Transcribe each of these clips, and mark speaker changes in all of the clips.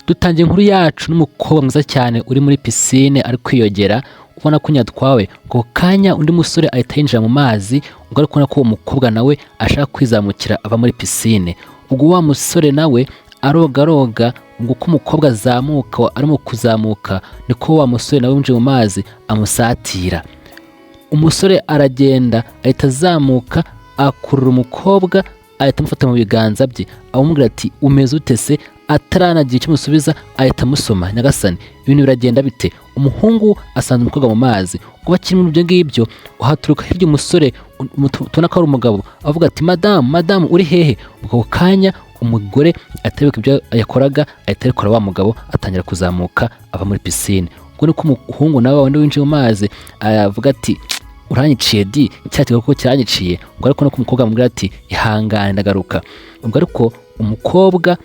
Speaker 1: dutangiye inkuru yacu n'umukobwa mwiza cyane uri muri pisine ari kwiyogera, ubona ko nyatwawe ngo kanya undi musore ahita yinjira mu mazi, ubwo ari kubona ko uwo mukobwa nawe ashaka kwizamukira ava muri pisine. Ubwo wa musore nawe aroga ngo uko umukobwa azamuka arimo kuzamuka niko wa musore nawe winjiye mu mazi amusatira. Umusore aragenda ahita azamuka akurura umukobwa, ahita amufata mu biganza bye amubwira ati umeze ute se, ataranagira icyo musubiza ahita amusoma. Nyagasani, ibintu biragenda bite? Umuhungu asanze umukobwa mu mazi, ngo bakiri muri ibyo ngibyo uhaturuka hirya umusore tubona ko ari umugabo avuga ati madamu uri hehe? Ubwo kanya umugore atabibuka ibyo yakoraga ahita arekura wa mugabo atangira kuzamuka ava muri pisine. Ubwo niko umuhungu nawe wandi winjiye mu mazi avuga ati uranyiciye di, cyatiga ko cyanyiciye. Ubwo ariko no kumukobwa amubwira ati ihangane ndagaruka. Ubwo ariko umukobwa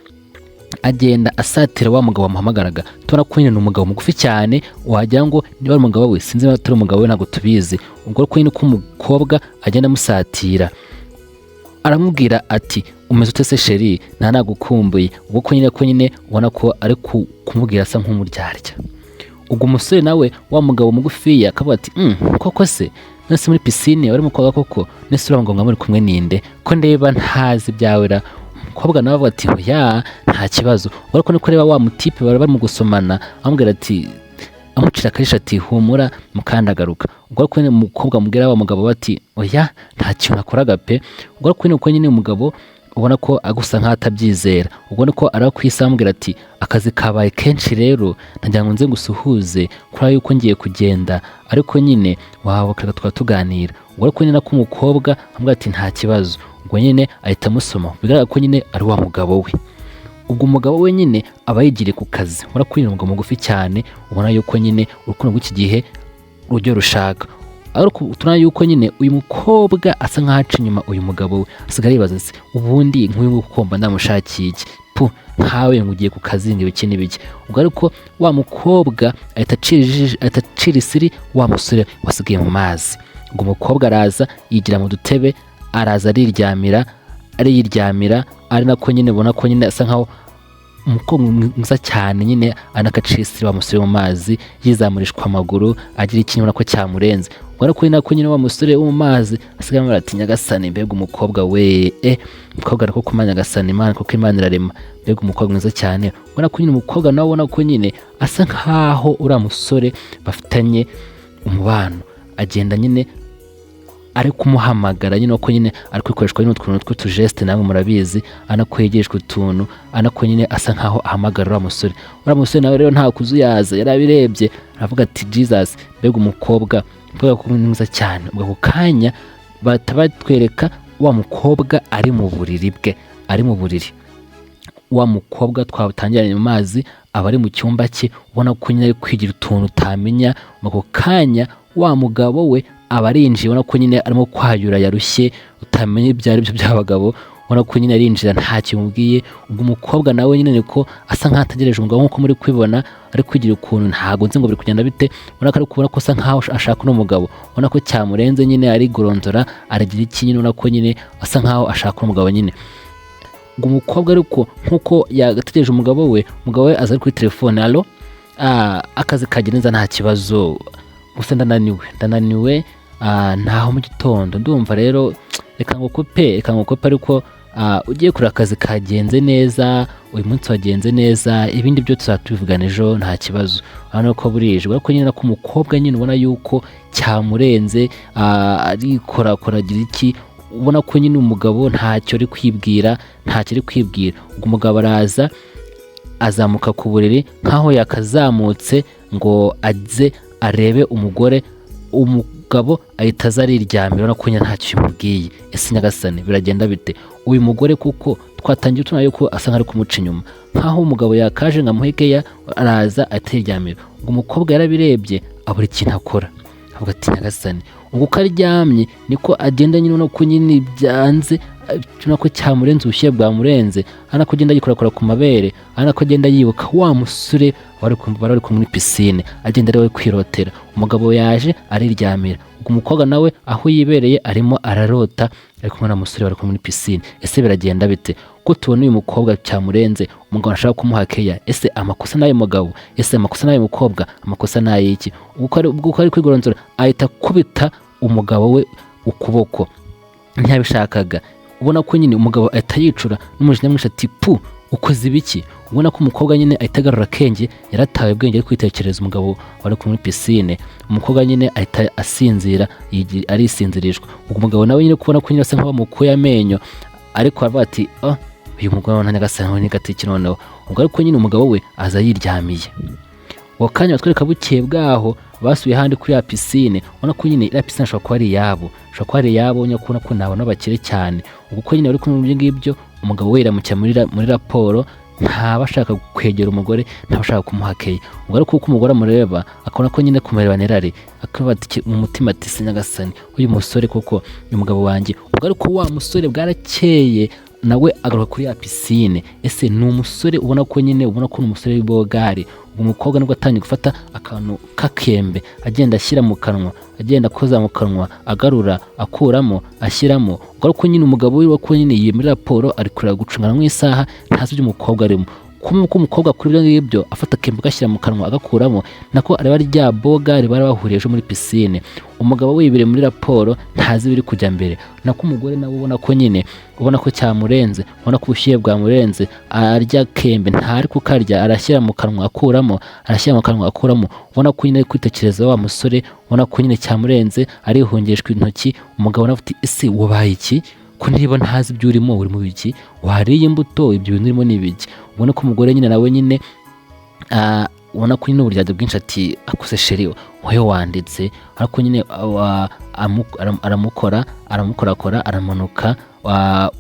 Speaker 1: agenda asatira wa mugabo wamuhamagaraga, tubona ko nyine ni umugabo mugufi cyane wagira ngo niba ari umugabo we, sinzi niba atari umugabo we, ntabwo tubizi. Ubwo ariko nyine ko umukobwa agenda amusatira aramubwira ati umeze ute se sheri, nagukumbuye. Ubwo ko nyine ubona ko ari kumubwira asa nk'umuryarya. Ubwo umusore nawe wa mugabo mugufiya akavuga ati koko se nese muri pisine wari mukobwa koko, nese uravuga ngo muri kumwe ninde ko ndeba ntazi byawera? Umukobwa nawe avuga ati oya nta kibazo. Ariko niko reba wa mutipe bari mu gusomana amubwira ati, amucira akarisha ati humura mukandagaruka. Ubwo ariko nyine umukobwa amubwira wa mugabo bati oya nta kintu nakoraga pe. Ubwo ariko nyine umugabo ubona ko agusa nk'atabyizera. Ubwo niko arakwisa amubwira ati akazi kabaye kenshi rero nagira ngo nze ngusuhuze kuri yuko ngiye kugenda, ariko nyine wabokera tukatuganira. Ubwo ariko nyine ko umukobwa amubwira ati nta kibazo. Ubwo nyine ahita amusoma, bigaragara ko nyine ari wa mugabo we. Ubwo umugabo we nyine aba yigiriye ku kazi, ubona ko umugabo mugufi cyane, ubona yuko nyine urukundo rw'iki gihe rujya rushaka. Ariko tubona yuko nyine uyu mukobwa asa nk'aho aca inyuma uyu mugabo we, asigaye yibaza se ubundi nk'uyu nguyu ukomba ndamushakiye iki nkawe ngo ugiye ku kazi ngo ibiki n'ibiki. Ubwo ariko wa mukobwa ahita acira isiri wa musore wasigaye mu mazi. Ubwo umukobwa araza yigira mu dutebe, araza ariryamira ari nako nyine ubona ko nyine asa nkaho umukobwa mwiza cyane nyine anakacisiri wa musore mu mazi yizamurishwa amaguru agira ikintu nako cyamurenze. Ubwo ariko nako nyine wa musore wo mu mazi asigaye amubwira ati nyagasani mbega umukobwa we, umukobwa ariko kumanya nyagasani Imana kuko Imana irarema, mbega umukobwa mwiza cyane. Ubwo nako nyine umukobwa nawe ubona ko nyine asa nkaho uriya musore bafitanye umubano, agenda nyine ari kumuhamagara nyine ko nyine ari kwikoreshwa n'utuntu tw'utujeste, namwe murabizi anako yigishwa utuntu, anako nyine asa nkaho ahamagara uriya musore nawe rero nta kuzuyaza yarabirebye aravuga ati Jesus mbega umukobwa mwiza cyane. Ubwo kanya batwereka wa mukobwa ari mu buriri bwe, wa mukobwa twatangiranye mu mazi aba ari mu cyumba cye, ubona ko nyine ari kwigira utuntu utamenya. Ubwo kanya wa mugabo we aba arinjiye, ubona ko nyine arimo kwayura yarushye utamenya ibyo ari byo by'abagabo, ubona ko nyine arinjira nta kimubwiye. Ubwo umukobwa nawe nyine niko asa nk'ategereje umugabo nk'uko muri kwibona ari kwigira ukuntu ntago nzi ngo biri kugenda bite. Ubona ko ari kubona ko asa nkaho ashaka uno mugabo, ubona ko cyamurenze nyine ari gorondora aragira iki nyine, ubona ko nyine asa nkaho ashaka uno mugabo nyine. Ubwo umukobwa ariko nkuko yagategereje umugabo we aza ari kuri telefone, alo akazi kagenza nta kibazo gusa ndananiwe ntaho mu gitondo ndumva rero reka ngukope ariko ugiye kuri akazi kagenze neza, uyu munsi wagenze neza, ibindi byo tuzatubivugana ejo nta kibazo. Urabona ko burije, ariko nyine ko umukobwa nyine ubona yuko cyamurenze, arikorakora agira iki, ubona ko nyine umugabo ntacyo ari kwibwira. Ubwo umugabo araza azamuka ku buriri nkaho yakazamutse ngo aze arebe umugore, umugabo ahita aza ariryamira, urabona ko nyine ntacyo bimubwiye. Ese nyagasani biragenda bite? Uyu mugore kuko twatangiye tubona yuko asa nk'ari kumuca inyuma, nkaho umugabo yakaje nka muhekeya araza atiryamira. Ubwo umukobwa yarabirebye abura ikintu akora, avuga ati nyagasani. Ubwo uko aryamye niko agenda nyine, ubona ko nyine byanze, ubona ko cyamurenze, ubushyuhe bwamurenze, ubona ko agenda yikorakora ku mabere, ubona ko agenda yibuka wa musore bari muri pisine, agenda ari we kwirotera. Umugabo yaje ariryamira, ubwo umukobwa nawe aho yibereye arimo ararota ari kumwe na musore bari muri pisine. Ese biragenda bite? ko tubona uyu mukobwa cyamurenze, umugabo ashaka kumuha keya. Ese amakosa n'ayo mugabo? Ese amakosa n'ayo mukobwa? Amakosa n'ayiki? ubwo ari kwigoronzora ahita kubita umugabo we ukuboko ntiyabishakaga. Ubona ko nyine umugabo ahita yicura n'umujinya mwinshi ati pu, ukoze ibiki? Ubona ko umukobwa nyine ahita agarura akenge, yarataye ubwenge ari kwitekereza umugabo wari muri pisine. Umukobwa nyine ahita asinzira, arisinzirishwa. Ubwo umugabo nawe nyine kubona ko nyine asa nk'abamukuye amenyo, ariko aravuga ati uyu mugabo nta nyagasani ni gatiki noneho. Ubwo ariko nyine umugabo we aza yiryamiye. Uwo kanya batwereka bukeye bwaho basubiye handi kuri ya pisine. Ubona ko nyine ya pisine ashobora kuba ari iyabo, ashobora kuba ari iyabo, nyine kubona ko ntabona bakire cyane. Ubwo ko nyine bari kumwe mu ngibyo, umugabo we yiramukira muri raporo, ntaba ashaka kwegera umugore, ntaba ashaka kumuha keya. Ubwo ariko uko umugore amureba akabona ko nyine kumureba nerare, akavuga mu mutima ati se nyagasani, uyu musore koko uyu mugabo wanjye. Ubwo ariko wa musore bwarakeye nawe agaruka kuri ya pisine. Ese ni umusore ubona ko nyine ubona ko ni umusore w'ibogari. Umukobwa nibwo atangiye gufata akantu kakembe agenda ashyira mu kanwa, agenda akoza mu kanwa, agarura, akuramo, ashyiramo. Ubwo ariko nyine umugabo we ko nyine yiye muri raporo ari kureba gucungana nk'isaha, ntazi ibyo umukobwa arimo. Ko umukobwa kuri ibyo ngibyo afata akembe agashyira mu kanwa agakuramo, nako areba rya bogari bari bahuriye ejo muri pisine. Umugabo we yibere muri raporo, ntazi biri kujya mbere. Nako umugore nawe ubona ko nyine ubona ko cyamurenze, ubona ko ubushyuhe bwamurenze, arya kembe ntari kukarya, arashyira mu kanwa akuramo, arashyira mu kanwa akuramo. Ubona ko nyine ari kwitekereza wa musore, ubona ko nyine cyamurenze, arihungishwa intoki. Umugabo nawe ati ese wabaye iki? Ko niba ntazi ibyo urimo, uri mu biki? Wariye imbuto, ibyo bintu urimo ni ibiki? Ubona ko umugore nyine nawe nyine ubona ko nyine uburyarya bwinshi ati akuse sheri wowe wanditse. Ariko nyine aramukorakora, aramanuka.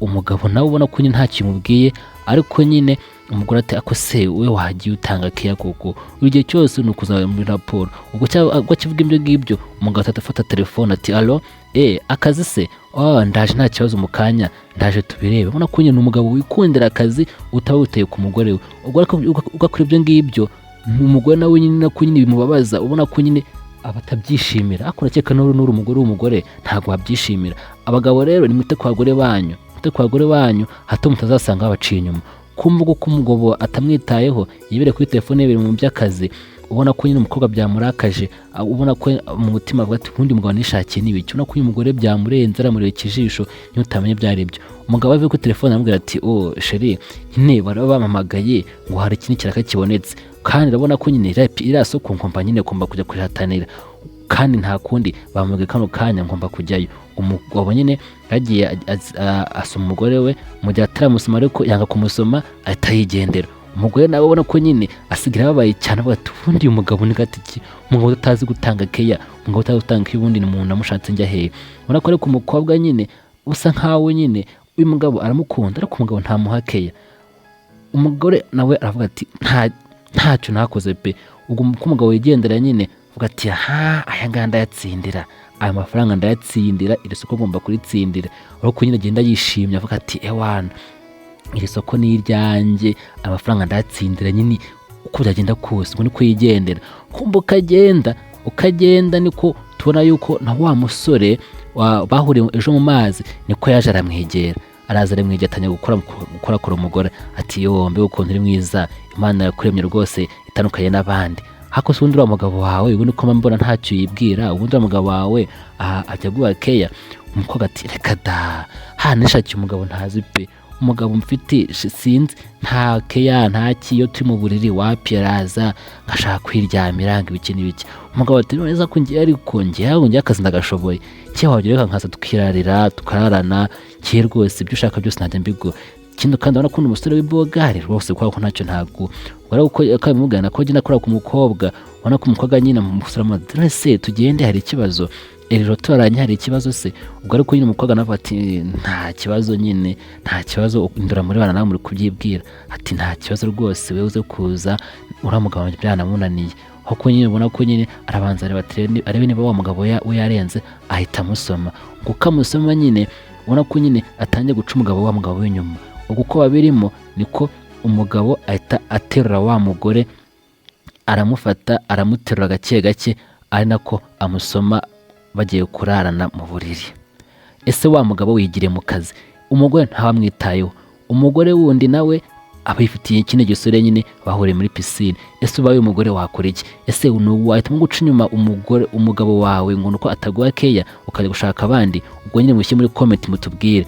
Speaker 1: Umugabo nawe ubona ko nyine nta kimubwiye, ariko nyine umugore ati ako se we wagiye utanga keya koko, igihe cyose ni ukuzaba muri raporo. Ubwo akivuga ibyo ngibyo, umugabo afata telefone ati alo, akazi se? Ndaje nta kibazo mu kanya, ndaje tubirebe. Ubona ko nyine umugabo wikundira akazi utaba witeye ku mugore we. Ubwo ugakora ibyo ngibyo, umugore nawe nyine nako nyine bimubabaza. Ubona ko nyine abatabyishimira, ariko nakeka n'uri umugore ntabwo wabyishimira. Abagabo rero ni mwite ku bagore banyu, hato mutazasanga babaciye inyuma. Kumva ko umugabo atamwitayeho, yibere kuri telefone ye mu by'akazi. Ubona ko nyine umukobwa byamurakaje, ubona ko mu mutima avuga ati ubundi umugabo nishakiye n'ibiki. Ubona ko uyu mugore byamurenze, aramureba ikijisho niyo utamenye ibyo ari byo. Umugabo avuye kuri telefone aramubwira ati sheri nyine baraba bamamagaye ngo hari ikindi kiraka kibonetse, kandi urabona ko nyine iriya soko ngomba nyine kujya kurihatanira, kandi nta kundi bamubwiye kano kanya ngomba kujyayo. Umugabo nyine yagiye asoma umugore we, mu gihe ataramusoma ariko yanga kumusoma ahita yigendera. Umugore nawe ubona ko nyine asigira babaye cyane, avuga ati ubundi uyu mugabo ni gatiki, umugabo utazi gutanga keya, umugabo utazi gutanga keya, ubundi ni umuntu namushatse njya hehe. Ubona ko ariko umukobwa nyine usa nkaho nyine uyu mugabo aramukunda, ariko umugabo ntamuha keya. Umugore nawe aravuga ati ntacyo nakoze pe. Ubwo umugabo yigendera nyine avuga ati aya ngaya ndayatsindira, aya mafaranga ndayatsindira, iri soko ngomba kuritsindira. Ariko nyine agenda yishimye avuga ati ewana, iri soko ni iryanjye, amafaranga ndayatsindira. Nyine uko byagenda kose ngo niko yigendera. Kumva ukagenda niko tubona yuko na wa musore bahuriye ejo mu mazi niko yaje aramwegera. Araza aramwegera, atangiye gukora umugore ati yombe ukuntu uri mwiza, Imana yakuremye rwose itandukanye n'abandi. Hako se ubundi uriya mugabo wawe ubundi ko mbona ntacyo yibwira, ubundi uriya mugabo wawe ajya guha keya. Umukobwa ati reka da, nishakiye umugabo ntazi pe, umugabo mfite sinzi nta keya nta kiyo, turi mu buriri wapi araza ngashaka kwiryamira ngo ibiki n'ibiki. Umugabo ati neza ko ngiye, ariko ngiye akazi ndagashoboye, cyewe wagira nkaza tukirarira tukararana, cye rwose ibyo ushaka byose najya mbigura. Ikindi kandi urabona ko ni umusore w'ibogari rwose, kubera ko ntacyo ntabwo ubona ko akamugana ko agenda akora ku mukobwa. Ubona ko umukobwa nyine umusore amubaza se tugende hari ikibazo, rero turaranye hari ikibazo se. Ubwo ariko nyine umukobwa nawe ati nta kibazo, nyine nta kibazo, indura muri bana nawe muri kubyibwira. Ati nta kibazo rwose, wewe uze kuza, uriya mugabo byanamunaniye. Kuko nyine ubona ko nyine arabanza arebe niba wa mugabo we yarenze, ahita amusoma. Kuko amusoma nyine ubona ko nyine atangiye guca umugabo wa mugabo w'inyuma. Ubwo uko babirimo niko umugabo ahita aterura wa mugore, aramufata aramuterura gake gake, ari nako amusoma bagiye kurarana mu buriri. Ese wa mugabo wigire mu kazi, umugore ntawamwitayeho. umugore wundi nawe aba yifitiye ikindi gisore nyine bahuriye muri pisine. Ese ubaye umugore wakora iki? Ese wahitamo guca inyuma umugabo wawe ngo nuko ataguha keya ukajya gushaka abandi? Ubwo nyine mushyire muri comment mutubwire.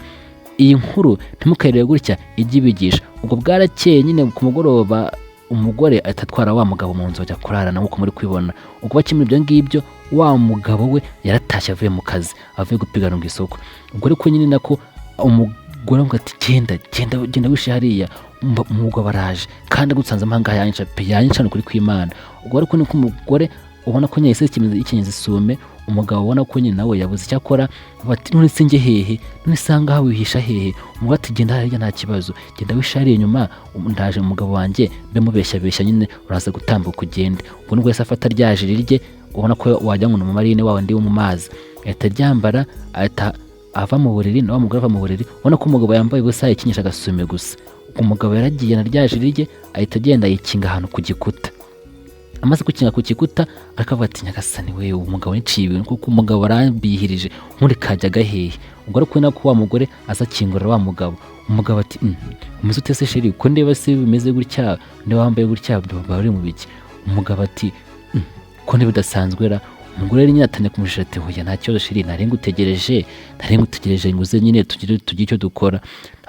Speaker 1: Iyi nkuru ntimukayirebe gutya, ijye ibigisha. Ubwo bwarakeye nyine ku mugoroba umugore atatwara wa mugabo mu nzu ajya kurarana nk'uko muri kwibona. Ubwo bakimura ibyo ngibyo wa mugabo we yaratashye avuye mu kazi, avuye gupiganwa ku isoko. Ubwo ariko nyine nako umugore ngo ati genda wishe hariya, umugabo araje kandi agutsanze amahanga yanyica kuri kw'Imana. Ubwo ariko niko umugore ubona ko nyine ikinyezi isume, umugabo ubona ko nyine nawe yabuze icyo akora. Bati none se njye hehe? None sanga hawe wihisha hehe? Umugabo ati genda hariya nta kibazo, genda wishariye inyuma, ndaje umugabo wanjye mbe mubeshya nyine uraza gutambuka ugende. Ubwo nubwo yese afata rya jiri rye ubona ko wajya ngo mu marine wawe ndi wo mu mazi, ahita ryambara ahita ava mu buriri, nawe umugore ava mu buriri ubona ko umugabo yambaye ubusa yikinyisha agasume gusa. Umugabo yaragiye na rya jiri rye ahita agenda yikinga ahantu ku gikuta. Amaze gukinga ku gikuta akavuga ati nyagasani we umugabo niciye ibintu kuko umugabo arambihirije nkundi kajyaga hehe. Ubwo ariko nako wa mugore azakingurira wa mugabo. Umugabo ati umeze ute se sheri ko ndeba se bimeze gutya, ndeba wambaye gutya bari mu biki? Umugabo ati ko ndeba bidasanzwe ra. Umugore yari nyatanye kumushisha ati hoya nta kibazo sheri, nari ngutegereje nguze nyine tugire icyo dukora.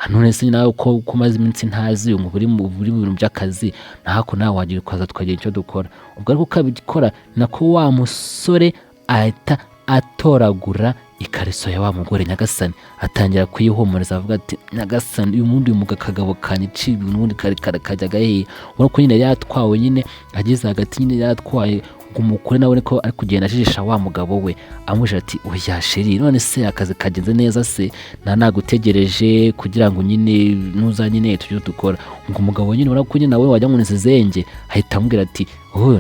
Speaker 1: None se nawe ko maze iminsi ntazi ngo buri mu bintu by'akazi, nahako nawe wagira kwaza twagira icyo dukora. Ubwo ariko kabikora nako wa musore ahita atoragura ikariso ya wa mugore. Nyagasani atangira kuyihumuriza avuga ati nyagasani uyu mundi kagabo kanyici ibintu kajyaga hehe. Ubona ko nyine yatwawe nyine ageze hagati nyine yatwaye umukuru nawe ko ari kugenda ajijisha wa mugabo we amuje ati oya sheri none se akazi kagenze neza se nagutegereje kugira ngo nyine nuza nyine tujye dukora. Ngo umugabo nyine ubona ko nyine nawe wajya ngo nizenge ahita amubwira ati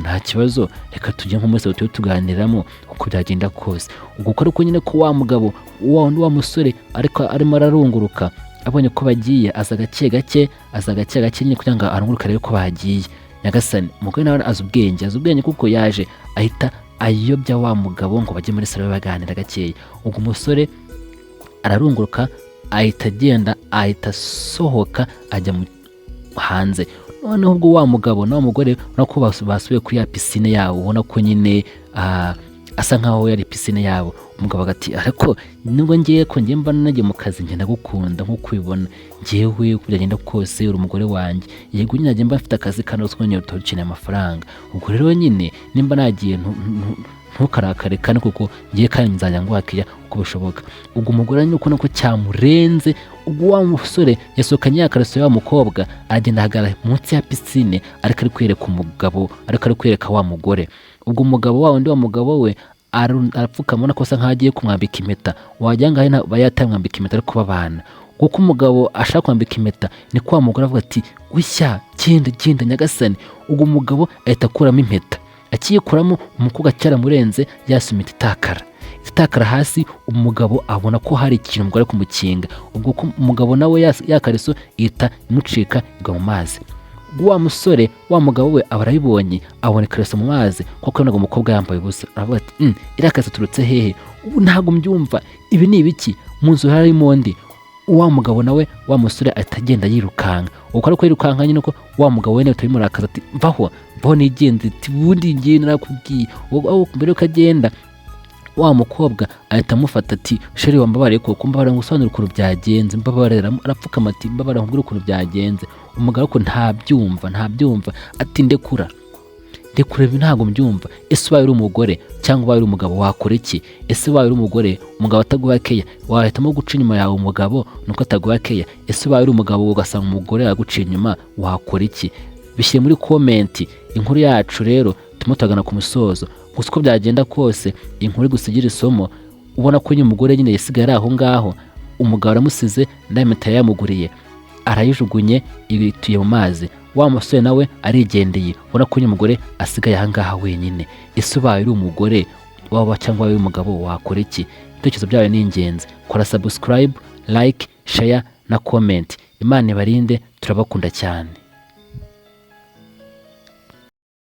Speaker 1: nta kibazo reka tujye nko muri tujye tuganiramo uko byagenda kose. Ubwo uko nyine ko wa mugabo wa musore ariko arimo ararunguruka abonye ko bagiye aza gake gake nyine kugira ngo arunguruke rero ko bagiye. Nyagasani umugore nawe azi ubwenge kuko yaje ahita ayobya wa mugabo ngo bajye muri salo baganira gakeya. Ubwo umusore ararunguruka ahita agenda ahita sohoka ajya hanze. Noneho ubwo wa mugabo na wa mugore urako basubiye kuri ya pisine yabo, ubona ko nyine asa nkaho yari pisine yabo. Umugabo agati ariko nubwo ngiye ko ngiye mba nagiye mu kazi ngenda gukunda nko kwibona ngiyewe kugenda kose uri umugore wanjye, yego nyine mba mfite akazi kandi uswonye utocinye amafaranga. Ubwo rero nyine nimba nagiye ntukarakare kandi kuko ngiye kandi nzajya ngwakiya uko bishoboka. Ubwo umugore nyine uko nako cyamurenze. Ubwo wa musore yasokanye yakaraso ya mukobwa agenda hagara munsi ya pisine ariko ari kwereka umugabo ariko ari kwereka wa mugore. Ubwo umugabo wa undi wa mugabo we arapfukama nakosa nkagiye kumwambika impeta, wajyanga hina bayatamwambika impeta ariko babana. Kuko umugabo ashaka kwambika impeta ni kwa mugore avuga ati wishya genda nyagasani. Ubwo umugabo ahita akuramo impeta, akiyikuramo umukobwa cyaramurenze yasumita itakara hasi. Umugabo abona ko hari ikintu umugore kumukinga. Ubwo umugabo nawe yakariso ihita imucika igwa mu mazi. Wa musore wa mugabo we abarayibonye abona ikariso mu mazi kuko nago umukobwa yambaye ubusa. Aravuga ati irakariso turutse hehe? Ubu ntago mbyumva, ibi ni ibiki? Mu nzu harimo ndi. Wa mugabo nawe wa musore atagenda yirukanga. Uko ariko yirukanga nyine ko wa mugabo we nawe murakaza ati mvaho nigenze ati bundi ngiye narakubwiye. Ubwo mbere ukagenda wa mukobwa ahita amufata ati sheri wambabare kuko mbabara ngusobanura ukuntu byagenze, mbabarira. Arapfukama ati mbabara nkubwira ukuntu byagenze. Umugabo ko ntabyumva ati ndekura ibi ntago mbyumva. Ese ubaye uri umugore cyangwa ubaye uri umugabo wakora iki? Ese ubaye uri umugore umugabo ataguha keya wahitamo guca inyuma yawe umugabo nuko ataguha keya? Ese ubaye uri umugabo ugasanga umugore yaguciye inyuma wakora iki? Bishyire muri komenti. Inkuru yacu rero tumutagana ku musozo. Gusa uko byagenda kose inkuru gusigira isomo. Ubona ko umugore nyine yasigaye ari aho ngaho, umugabo aramusize ndameta yamuguriye arayijugunye ibituye mu mazi. Wa musore nawe arigendeye. Ubona ko umugore asigaye aha ngaha wenyine. Ese ubaye uri umugore waba cyangwa uri umugabo wakora iki? Ibitekerezo byawe ni ingenzi. Kora subscribe, like, share na comment. Imana ibarinde, turabakunda cyane.